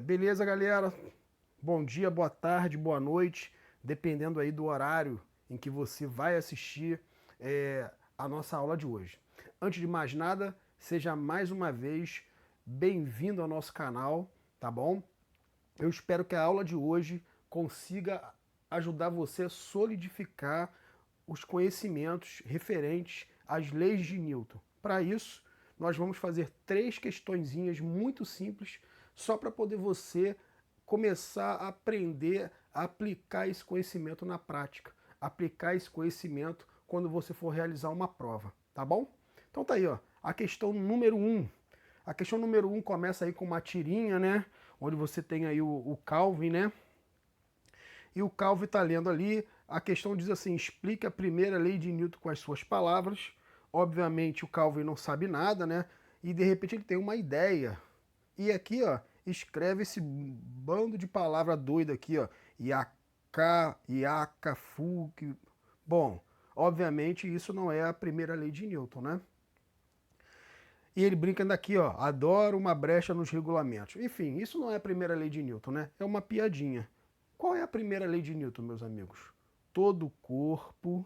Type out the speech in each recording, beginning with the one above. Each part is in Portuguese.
Beleza, galera? Bom dia, boa tarde, boa noite, dependendo aí do horário em que você vai assistir a nossa aula de hoje. Antes de mais nada, seja mais uma vez bem-vindo ao nosso canal, tá bom? Eu espero que a aula de hoje consiga ajudar você a solidificar os conhecimentos referentes às leis de Newton. Para isso, nós vamos fazer três questõezinhas muito simples, só para poder você começar a aprender a aplicar esse conhecimento na prática, aplicar esse conhecimento quando você for realizar uma prova, tá bom? Então tá aí, ó, a questão número 1. A questão número 1 começa aí com uma tirinha, né? Onde você tem aí o Calvin, né? E o Calvin está lendo ali, a questão diz assim, explique a primeira lei de Newton com as suas palavras. Obviamente o Calvin não sabe nada, né? E de repente ele tem uma ideia. E aqui, ó, escreve esse bando de palavra doida aqui, ó. Iaca, iaca, fuc. Bom, obviamente isso não é a primeira lei de Newton, né? E ele brinca daqui, ó, adoro uma brecha nos regulamentos. Enfim, isso não é a primeira lei de Newton, né? É uma piadinha. Qual é a primeira lei de Newton, meus amigos? Todo corpo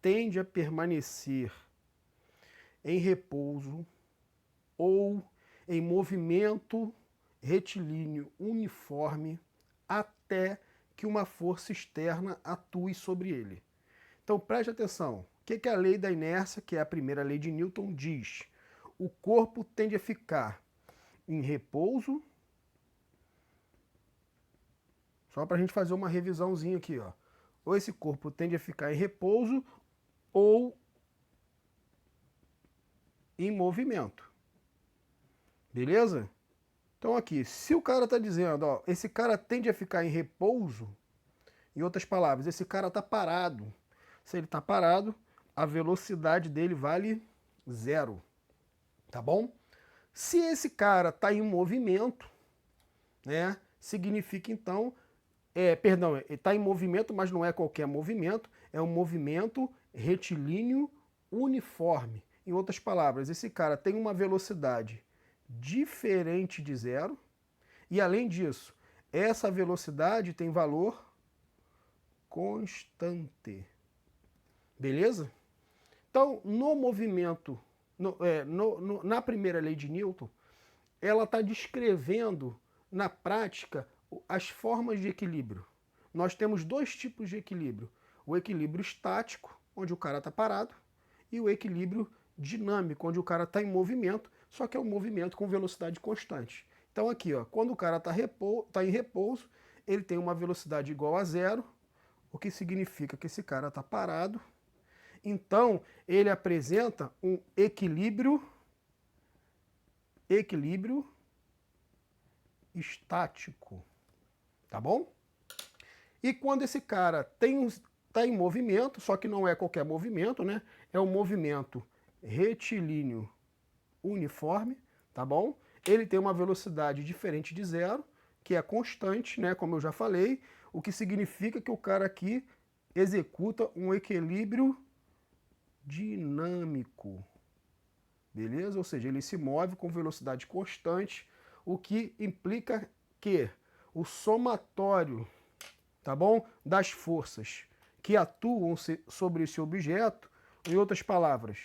tende a permanecer em repouso ou em movimento retilíneo uniforme até que uma força externa atue sobre ele. Então preste atenção. O que a lei da inércia, que é a primeira lei de Newton, diz? O corpo tende a ficar em repouso. Só para a gente fazer uma revisãozinha aqui, ó. Ou esse corpo tende a ficar em repouso ou em movimento. Beleza? Então aqui, se o cara está dizendo, ó, esse cara tende a ficar em repouso, em outras palavras, esse cara está parado. Se ele está parado, a velocidade dele vale zero. Tá bom? Se esse cara está em movimento, né, significa então, perdão, está em movimento, mas não é qualquer movimento, é um movimento retilíneo uniforme. Em outras palavras, esse cara tem uma velocidade diferente de zero, e além disso, essa velocidade tem valor constante. Beleza? Então, no movimento, na primeira lei de Newton, ela está descrevendo na prática as formas de equilíbrio. Nós temos dois tipos de equilíbrio: o equilíbrio estático, onde o cara está parado, e o equilíbrio dinâmico, onde o cara está em movimento, só que é um movimento com velocidade constante. Então aqui, ó, quando o cara está em repouso, ele tem uma velocidade igual a zero, o que significa que esse cara está parado. Então ele apresenta um equilíbrio estático, tá bom? E quando esse cara está em movimento, só que não é qualquer movimento, né? É um movimento retilíneo uniforme, tá bom? Ele tem uma velocidade diferente de zero, que é constante, né? Como eu já falei, o que significa que o cara aqui executa um equilíbrio dinâmico, beleza? Ou seja, ele se move com velocidade constante, o que implica que o somatório, tá bom, das forças que atuam sobre esse objeto, em outras palavras,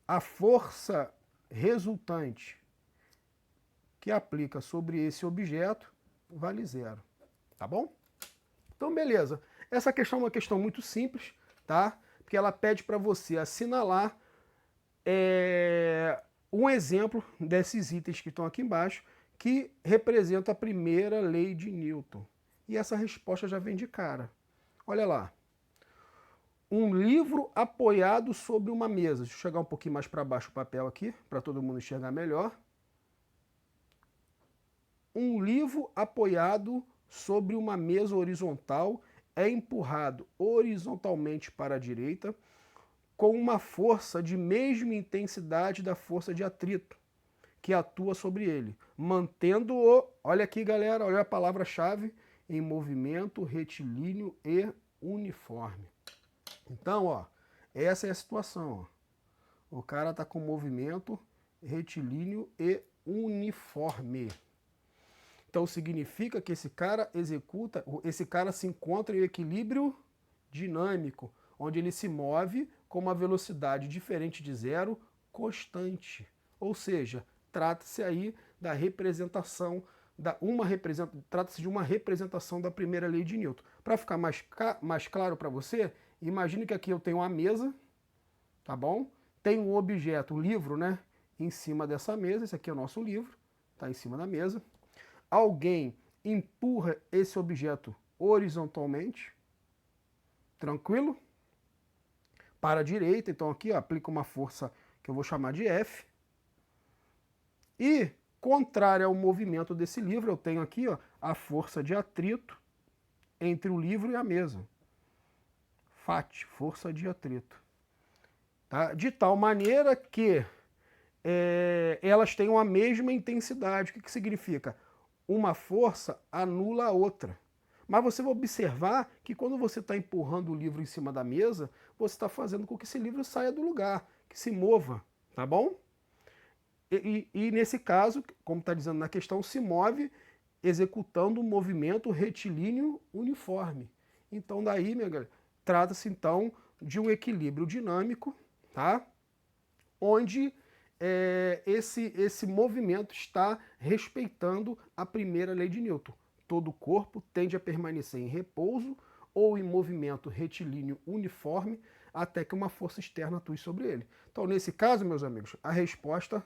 a força resultante que aplica sobre esse objeto vale zero, tá bom? Então, beleza. Essa questão é uma questão muito simples, tá? Porque ela pede para você assinalar um exemplo desses itens que estão aqui embaixo, que representa a primeira lei de Newton. E essa resposta já vem de cara. Olha lá. Um livro apoiado sobre uma mesa. Deixa eu chegar um pouquinho mais para baixo o papel aqui, para todo mundo enxergar melhor. Um livro apoiado sobre uma mesa horizontal é empurrado horizontalmente para a direita com uma força de mesma intensidade da força de atrito que atua sobre ele, mantendo-o, olha aqui galera, olha a palavra-chave, em movimento retilíneo e uniforme. Então, ó, essa é a situação. Ó. O cara está com movimento retilíneo e uniforme. Então significa que esse cara se encontra em equilíbrio dinâmico, onde ele se move com uma velocidade diferente de zero, constante. Ou seja, trata-se aí da representação, trata-se de uma representação da primeira lei de Newton. Para ficar mais claro para você, imagine que aqui eu tenho uma mesa, tá bom? Tem um objeto, um livro, né, em cima dessa mesa. Esse aqui é o nosso livro, está em cima da mesa. Alguém empurra esse objeto horizontalmente, tranquilo? Para a direita, então aqui ó, aplica uma força que eu vou chamar de F. E, contrária ao movimento desse livro, eu tenho aqui ó, a força de atrito entre o livro e a mesa. FAT, força de atrito. Tá? De tal maneira que elas tenham a mesma intensidade. O que significa? Uma força anula a outra. Mas você vai observar que quando você está empurrando o livro em cima da mesa, você está fazendo com que esse livro saia do lugar, que se mova, tá bom? E nesse caso, como está dizendo na questão, se move executando um movimento retilíneo uniforme. Então daí, minha galera, trata-se então de um equilíbrio dinâmico, tá? Onde esse movimento está respeitando a primeira lei de Newton. Todo corpo tende a permanecer em repouso ou em movimento retilíneo uniforme até que uma força externa atue sobre ele. Então, nesse caso, meus amigos, a resposta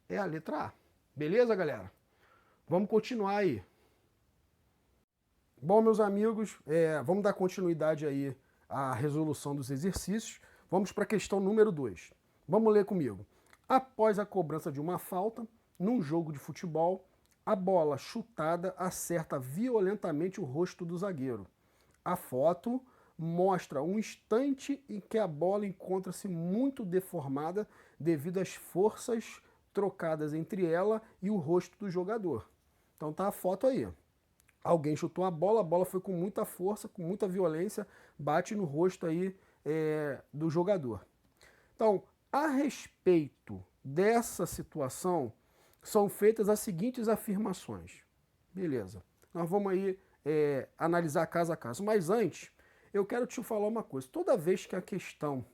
é a letra A. Beleza, galera? Vamos continuar aí. Bom, meus amigos, vamos dar continuidade aí à resolução dos exercícios. Vamos para a questão número 2. Vamos ler comigo. Após a cobrança de uma falta, num jogo de futebol, a bola chutada acerta violentamente o rosto do zagueiro. A foto mostra um instante em que a bola encontra-se muito deformada devido às forças trocadas entre ela e o rosto do jogador. Então tá a foto aí. Alguém chutou a bola foi com muita força, com muita violência, bate no rosto aí do jogador. Então, a respeito dessa situação, são feitas as seguintes afirmações. Beleza. Nós vamos aí analisar caso a caso. Mas antes, eu quero te falar uma coisa. Toda vez que a questão,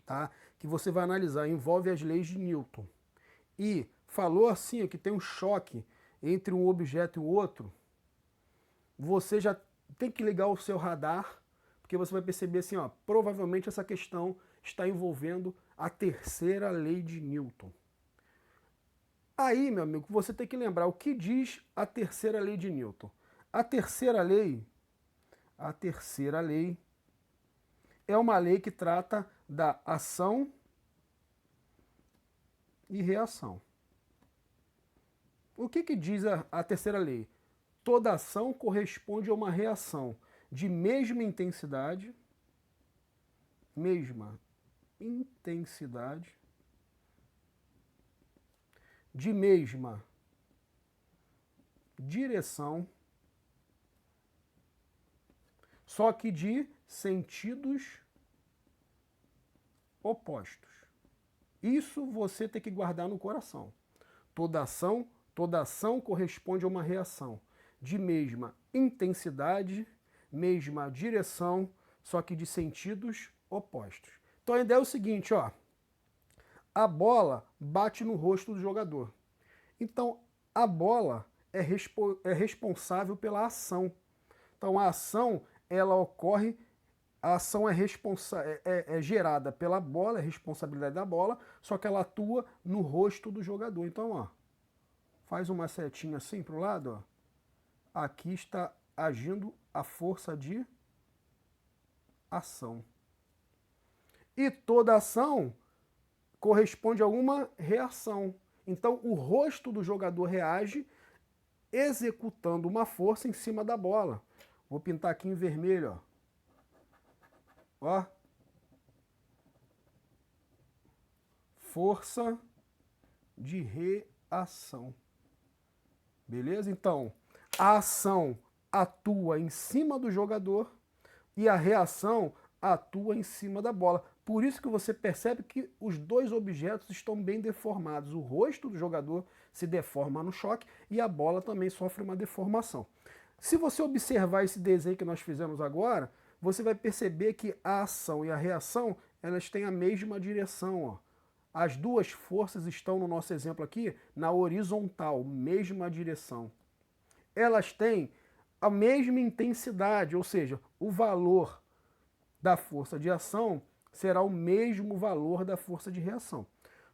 tá, que você vai analisar envolve as leis de Newton e falou assim que tem um choque entre um objeto e o outro, você já tem que ligar o seu radar, porque você vai perceber assim, ó, provavelmente essa questão está envolvendo a terceira lei de Newton. Aí, meu amigo, você tem que lembrar o que diz a terceira lei de Newton. A terceira lei é uma lei que trata da ação e reação. O que diz a terceira lei? Toda ação corresponde a uma reação de mesma intensidade, de mesma direção, só que de sentidos opostos. Isso você tem que guardar no coração. Toda ação corresponde a uma reação de mesma intensidade, mesma direção, só que de sentidos opostos. Então a ideia é o seguinte, ó. A bola bate no rosto do jogador. Então, a bola é responsável pela ação. Então, a ação, ela ocorre, a ação é gerada pela bola, é responsabilidade da bola, só que ela atua no rosto do jogador. Então, ó, faz uma setinha assim para o lado, ó. Aqui está agindo a força de ação. E toda ação corresponde a uma reação. Então, o rosto do jogador reage executando uma força em cima da bola. Vou pintar aqui em vermelho, ó. Ó. Força de reação. Beleza? Então, a ação atua em cima do jogador e a reação atua em cima da bola. Por isso que você percebe que os dois objetos estão bem deformados. O rosto do jogador se deforma no choque e a bola também sofre uma deformação. Se você observar esse desenho que nós fizemos agora, você vai perceber que a ação e a reação, elas têm a mesma direção, ó. As duas forças estão, no nosso exemplo aqui, na horizontal, mesma direção. Elas têm a mesma intensidade, ou seja, o valor da força de ação será o mesmo valor da força de reação.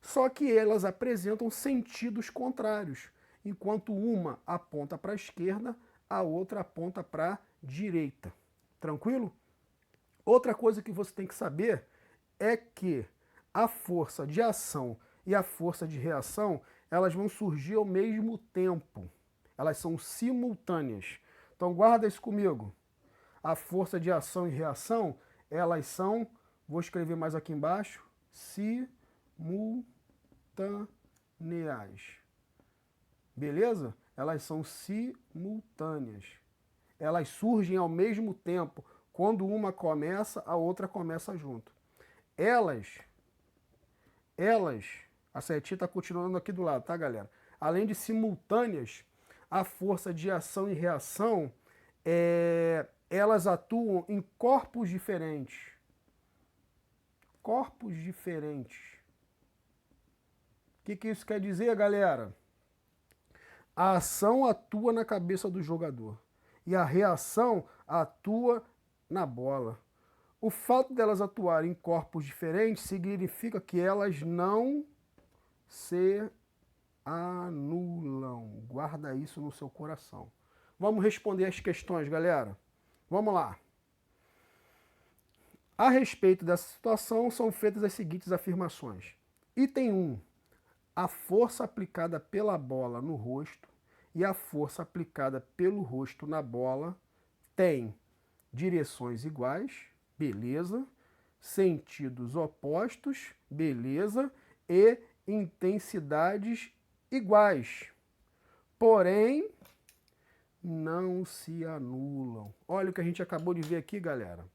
Só que elas apresentam sentidos contrários. Enquanto uma aponta para a esquerda, a outra aponta para a direita. Tranquilo? Outra coisa que você tem que saber é que a força de ação e a força de reação, elas vão surgir ao mesmo tempo. Elas são simultâneas. Então guarda isso comigo. A força de ação e reação, elas são, vou escrever mais aqui embaixo, simultâneas. Beleza? Elas são simultâneas. Elas surgem ao mesmo tempo. Quando uma começa, a outra começa junto. Elas, a setinha está continuando aqui do lado, tá, galera? Além de simultâneas, a força de ação e reação, elas atuam em corpos diferentes. Corpos diferentes. O que isso quer dizer, galera? A ação atua na cabeça do jogador e a reação atua na bola. O fato delas atuarem em corpos diferentes significa que elas não se anulam. Guarda isso no seu coração. Vamos responder as questões, galera? Vamos lá. A respeito dessa situação, são feitas as seguintes afirmações. Item 1. A força aplicada pela bola no rosto e a força aplicada pelo rosto na bola têm direções iguais, beleza, sentidos opostos, beleza, e intensidades iguais. Porém, não se anulam. Olha o que a gente acabou de ver aqui, galera.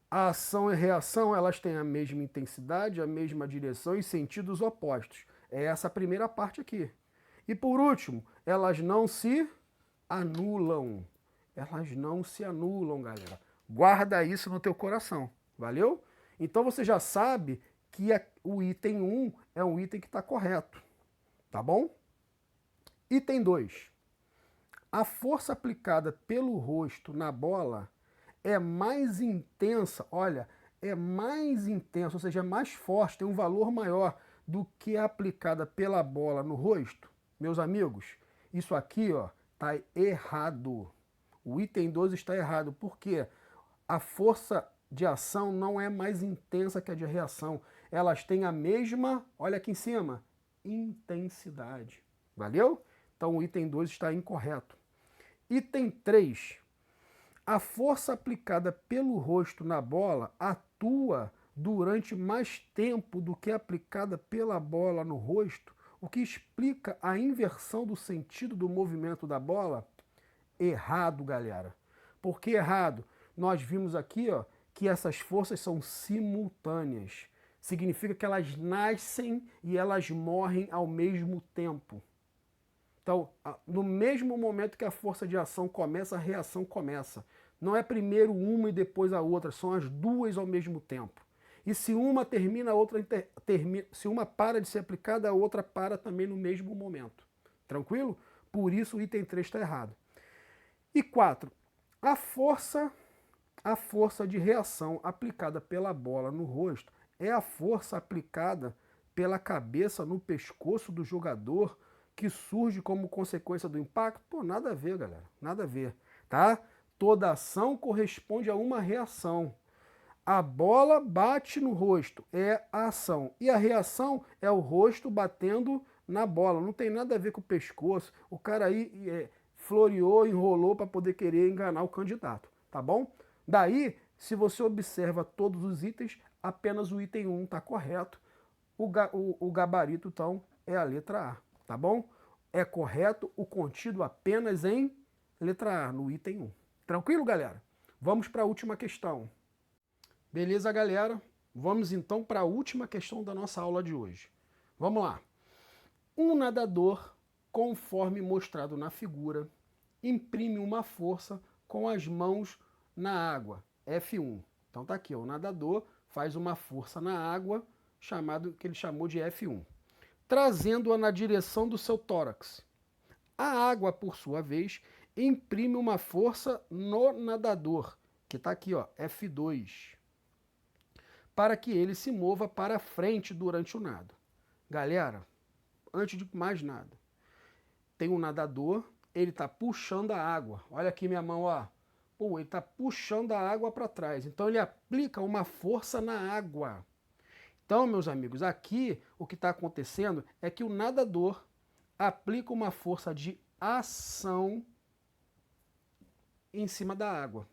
A ação e reação, elas têm a mesma intensidade, a mesma direção e sentidos opostos. É essa a primeira parte aqui. E por último, elas não se anulam. Elas não se anulam, galera. Guarda isso no teu coração, valeu? Então você já sabe que o item 1 é um item que está correto, tá bom? Item 2. A força aplicada pelo rosto na bola é mais intensa, olha, é mais intensa, ou seja, é mais forte, tem um valor maior do que a aplicada pela bola no rosto. Meus amigos, isso aqui, ó, tá errado. O item 2 está errado, porque a força de ação não é mais intensa que a de reação. Elas têm a mesma, olha aqui em cima, intensidade. Valeu? Então o item 2 está incorreto. Item 3. A força aplicada pelo rosto na bola atua durante mais tempo do que aplicada pela bola no rosto, o que explica a inversão do sentido do movimento da bola. Errado, galera. Por que errado? Nós vimos aqui, ó, que essas forças são simultâneas. Significa que elas nascem e elas morrem ao mesmo tempo. Então, no mesmo momento que a força de ação começa, a reação começa. Não é primeiro uma e depois a outra, são as duas ao mesmo tempo. E se uma termina, a outra termina. Se uma para de ser aplicada, a outra para também no mesmo momento. Tranquilo? Por isso o item 3 está errado. E 4. A força de reação aplicada pela bola no rosto é a força aplicada pela cabeça no pescoço do jogador que surge como consequência do impacto? Pô, nada a ver, galera. Nada a ver, tá? Toda ação corresponde a uma reação. A bola bate no rosto, é a ação. E a reação é o rosto batendo na bola. Não tem nada a ver com o pescoço. O cara aí floreou, enrolou para poder querer enganar o candidato, tá bom? Daí, se você observa todos os itens, apenas o item 1 está correto. O gabarito, então, é a letra A, tá bom? É correto o contido apenas em letra A, no item 1. Tranquilo, galera? Vamos para a última questão. Beleza, galera? Vamos então para a última questão da nossa aula de hoje. Vamos lá. Um nadador, conforme mostrado na figura, imprime uma força com as mãos na água, F1. Então tá aqui, ó, o nadador faz uma força na água, que ele chamou de F1, trazendo-a na direção do seu tórax. A água, por sua vez, imprime uma força no nadador, que está aqui, ó, F2, para que ele se mova para frente durante o nado. Galera, antes de mais nada, tem um nadador, ele está puxando a água. Olha aqui minha mão, ó. Pô, ele está puxando a água para trás. Então ele aplica uma força na água. Então, meus amigos, aqui o que está acontecendo é que o nadador aplica uma força de ação em cima da água.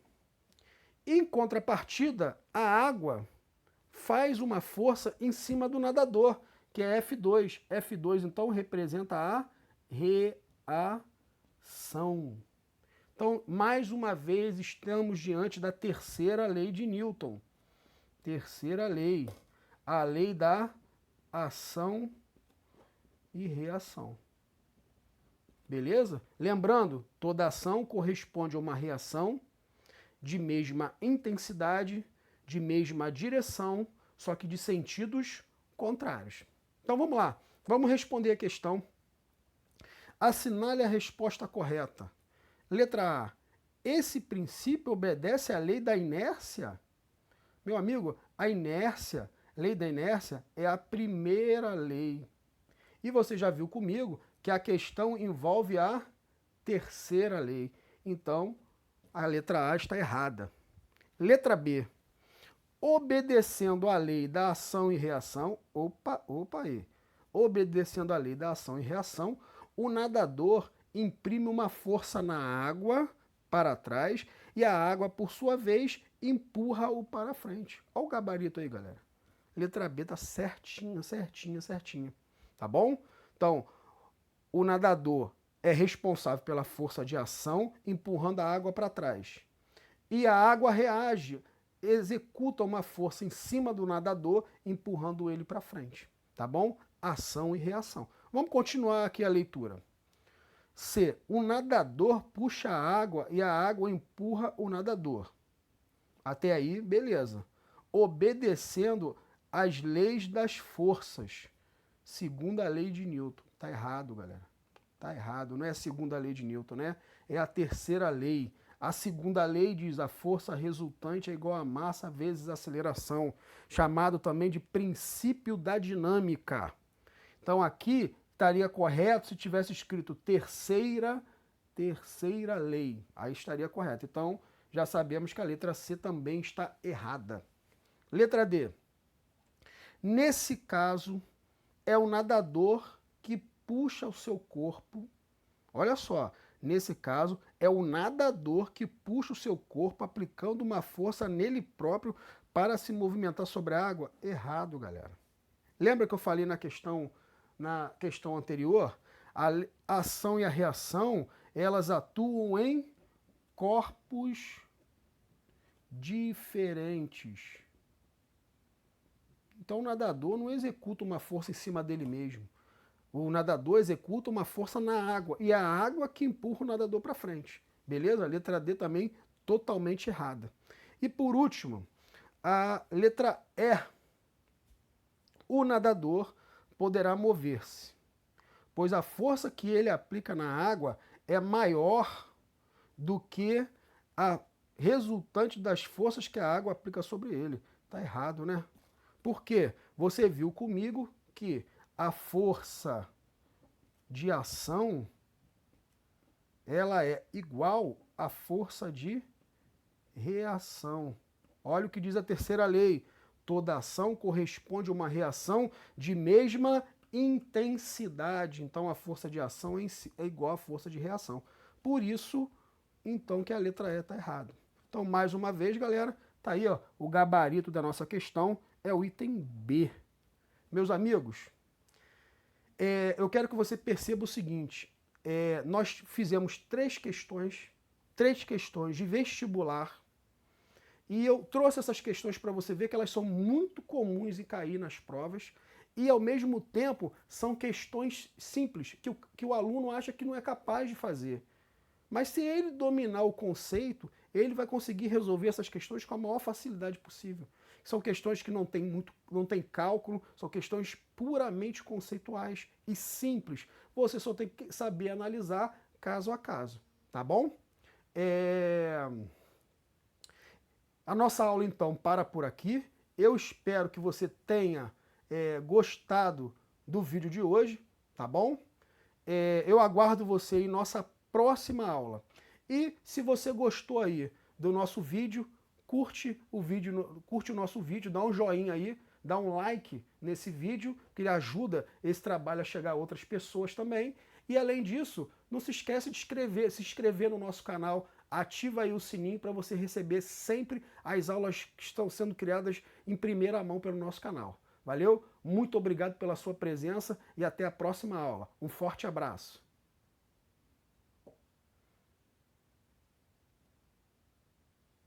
Em contrapartida, a água faz uma força em cima do nadador, que é F2. F2, então, representa a reação. Então, mais uma vez, estamos diante da terceira lei de Newton. Terceira lei, a lei da ação e reação. Beleza? Lembrando, toda ação corresponde a uma reação de mesma intensidade, de mesma direção, só que de sentidos contrários. Então vamos lá, vamos responder a questão. Assinale a resposta correta. Letra A. Esse princípio obedece à lei da inércia? Meu amigo, a inércia, lei da inércia, é a primeira lei. E você já viu comigo que a questão envolve a terceira lei. Então, a letra A está errada. Letra B. Obedecendo à lei da ação e reação, aí. Obedecendo à lei da ação e reação, o nadador imprime uma força na água para trás e a água, por sua vez, empurra-o para frente. Olha o gabarito aí, galera. Letra B está certinho. Tá bom? Então, o nadador é responsável pela força de ação, empurrando a água para trás. E a água reage, executa uma força em cima do nadador, empurrando ele para frente. Tá bom? Ação e reação. Vamos continuar aqui a leitura. C. O nadador puxa a água e a água empurra o nadador. Até aí, beleza. Obedecendo às leis das forças. Segunda lei de Newton. Tá errado, galera. Tá errado. Não é a segunda lei de Newton, né? É a terceira lei. A segunda lei diz a força resultante é igual a massa vezes a aceleração, chamado também de princípio da dinâmica. Então aqui estaria correto se tivesse escrito terceira lei. Aí estaria correto. Então já sabemos que a letra C também está errada. Letra D. Nesse caso, é o nadador que puxa o seu corpo. Olha só, nesse caso, é o nadador que puxa o seu corpo aplicando uma força nele próprio para se movimentar sobre a água. Errado, galera. Lembra que eu falei na questão anterior? A ação e a reação, elas atuam em corpos diferentes. Então o nadador não executa uma força em cima dele mesmo. O nadador executa uma força na água e a água que empurra o nadador para frente. Beleza? A letra D também totalmente errada. E por último, a letra E. O nadador poderá mover-se, pois a força que ele aplica na água é maior do que a resultante das forças que a água aplica sobre ele. Tá errado, né? Por quê? Você viu comigo que a força de ação ela é igual à força de reação. Olha o que diz a terceira lei. Toda ação corresponde a uma reação de mesma intensidade. Então a força de ação é igual à força de reação. Por isso, então, que a letra E está errada. Então, mais uma vez, galera, tá aí, ó, o gabarito da nossa questão é o item B. Meus amigos, eu quero que você perceba o seguinte, nós fizemos três questões de vestibular, E eu trouxe essas questões para você ver que elas são muito comuns em cair nas provas e, ao mesmo tempo, são questões simples, que o aluno acha que não é capaz de fazer. Mas se ele dominar o conceito, ele vai conseguir resolver essas questões com a maior facilidade possível. São questões que não tem cálculo, são questões puramente conceituais e simples. Você só tem que saber analisar caso a caso, tá bom? A nossa aula, então, para por aqui. Eu espero que você tenha gostado do vídeo de hoje, tá bom? Eu aguardo você em nossa próxima aula. E se você gostou aí do nosso vídeo, curte o nosso vídeo, dá um joinha aí, dá um like nesse vídeo, que ele ajuda esse trabalho a chegar a outras pessoas também. E além disso, não se esquece de se inscrever no nosso canal, ativa aí o sininho para você receber sempre as aulas que estão sendo criadas em primeira mão pelo nosso canal. Valeu? Muito obrigado pela sua presença e até a próxima aula. Um forte abraço.